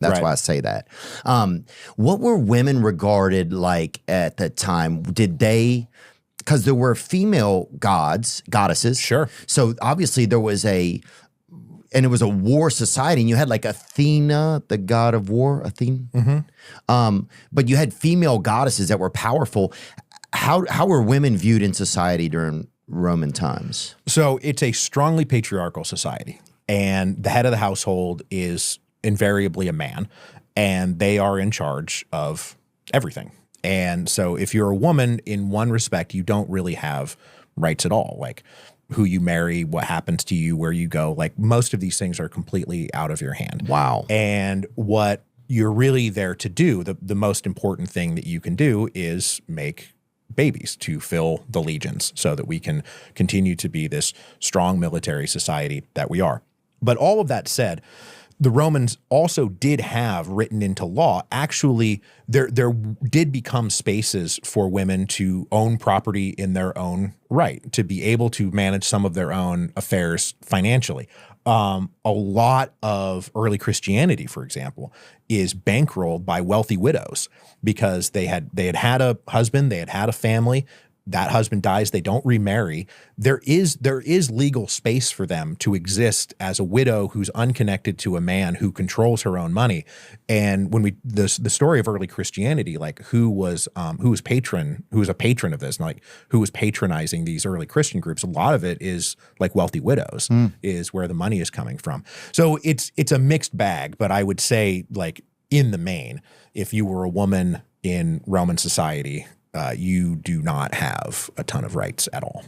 That's Right. why I say that. What were women regarded like at the time? Did they, because there were female goddesses. Sure. So obviously there was and it was a war society, and you had like Athena, the god of war, Athena. But you had female goddesses that were powerful. How were women viewed in society during Roman times? So it's a strongly patriarchal society, and the head of the household is invariably a man, and they are in charge of everything. And so if you're a woman, in one respect, you don't really have rights at all, like who you marry, what happens to you, where you go. Like most of these things are completely out of your hand. Wow. And what you're really there to do, the most important thing that you can do is make babies to fill the legions so that we can continue to be this strong military society that we are. But all of that said, the Romans also did have written into law, actually, there did become spaces for women to own property in their own right, to be able to manage some of their own affairs financially. A lot of early Christianity, for example, is bankrolled by wealthy widows because they had had a husband, they had had a family. That husband dies, they don't remarry. There is legal space for them to exist as a widow who's unconnected to a man who controls her own money. And when the story of early Christianity, like who was a patron of this, and like who was patronizing these early Christian groups, a lot of it is like wealthy widows is where the money is coming from. So it's a mixed bag, but I would say like in the main, if you were a woman in Roman society, you do not have a ton of rights at all.